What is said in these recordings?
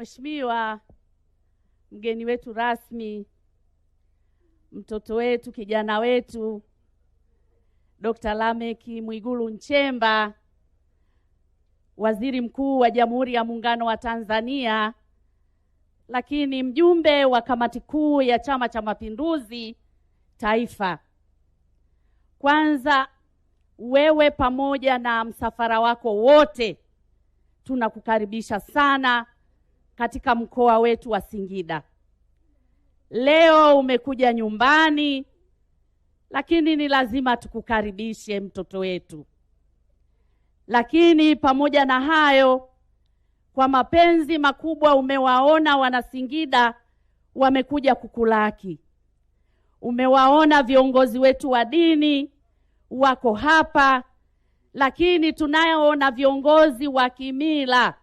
Mheshimiwa mgeni wetu rasmi, mtoto wetu, kijana wetu, Dr. Lameck Mwigulu Nchemba, Waziri Mkuu wa Jamhuri ya Muungano wa Tanzania, lakini mjumbe wa Kamati Kuu ya Chama cha Mapinduzi Taifa. Kwanza, wewe pamoja na msafara wako wote tunakukaribisha sana katika mkoa wetu wa Singida. Leo umekuja nyumbani, lakini ni lazima tukukaribishe mtoto wetu. Lakini pamoja na hayo, kwa mapenzi makubwa umewaona wana Singida wamekuja kukulaki. Umewaona viongozi wetu wa dini wako hapa, lakini tunayoona viongozi wa kimila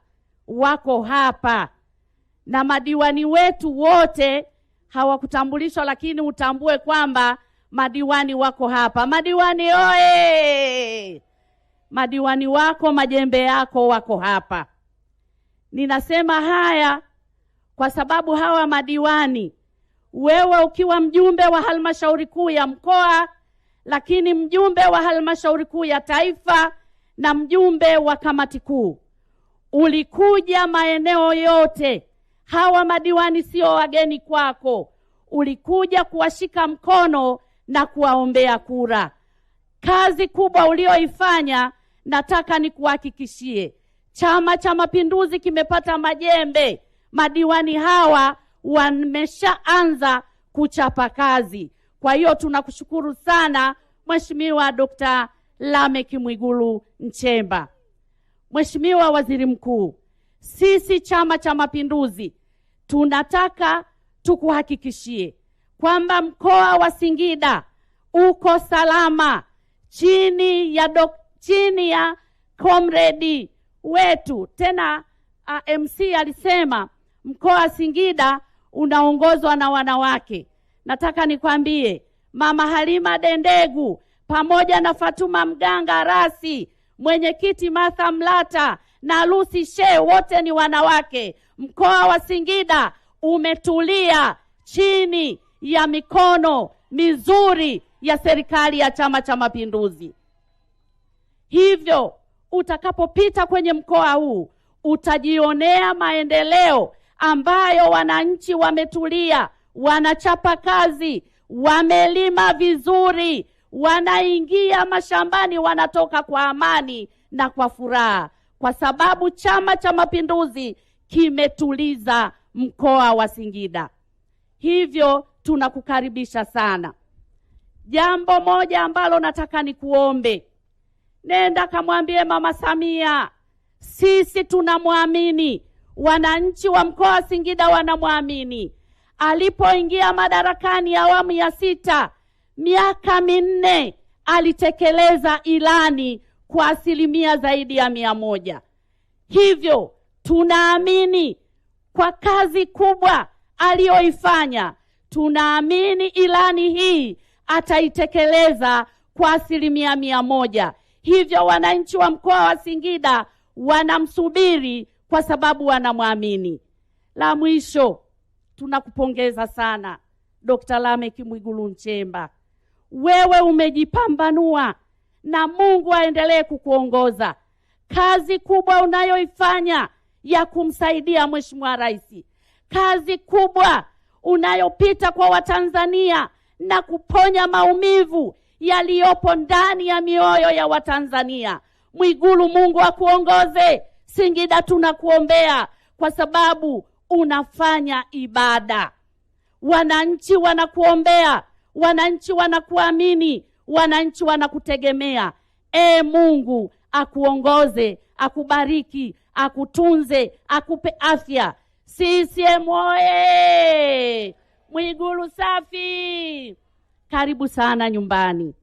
wako hapa, na madiwani wetu wote hawakutambulishwa, lakini utambue kwamba madiwani wako hapa. Madiwani oye! Madiwani wako, majembe yako wako hapa. Ninasema haya kwa sababu hawa madiwani, wewe ukiwa mjumbe wa halmashauri kuu ya mkoa, lakini mjumbe wa halmashauri kuu ya taifa na mjumbe wa kamati kuu, ulikuja maeneo yote. Hawa madiwani sio wageni kwako. Ulikuja kuwashika mkono na kuwaombea kura. Kazi kubwa ulioifanya, nataka nikuhakikishie, Chama cha Mapinduzi kimepata majembe. Madiwani hawa wameshaanza kuchapa kazi. Kwa hiyo tunakushukuru sana Mheshimiwa Dr. Lameck Mwigulu Nchemba. Mheshimiwa Waziri Mkuu, sisi Chama cha Mapinduzi tunataka tukuhakikishie kwamba mkoa wa Singida uko salama chini ya comrade wetu. Tena MC alisema mkoa wa Singida unaongozwa na wanawake. Nataka nikwambie Mama Halima Dendegu pamoja na Fatuma Mganga Rasi, mwenyekiti Martha Mlata na Lucy She, wote ni wanawake. Mkoa wa Singida umetulia chini ya mikono mizuri ya serikali ya Chama cha Mapinduzi. Hivyo utakapopita kwenye mkoa huu utajionea maendeleo ambayo wananchi wametulia, wanachapa kazi, wamelima vizuri, wanaingia mashambani, wanatoka kwa amani na kwa furaha, kwa sababu Chama cha Mapinduzi kimetuliza mkoa wa Singida. Hivyo tunakukaribisha sana. Jambo moja ambalo nataka nikuombe, nenda kamwambie Mama Samia, sisi tunamwamini. Wananchi wa mkoa wa Singida wanamwamini. Alipoingia madarakani awamu ya 6, miaka 4, alitekeleza ilani kwa asilimia zaidi ya 100. Hivyo tunaamini kwa kazi kubwa aliyoifanya, tunaamini ilani hii ataitekeleza kwa asilimia 100. Hivyo wananchi wa mkoa wa Singida wanamsubiri kwa sababu wanamwamini. La mwisho, tunakupongeza sana Dr. Lameck Mwigulu Nchemba. Wewe umejipambanua na Mungu aendelee kukuongoza. Kazi kubwa unayoifanya ya kumsaidia Mheshimiwa Rais. Kazi kubwa unayopita kwa Watanzania na kuponya maumivu yaliyopo ndani ya mioyo ya Watanzania. Mwigulu, Mungu akuongoze. Singida tunakuombea kwa sababu unafanya ibada. Wananchi wanakuombea, wananchi wanakuamini, wananchi wanakutegemea. Mungu akuongoze, akubariki, akutunze, akupe afya. CCM oye! Mwigulu safi! Karibu sana nyumbani.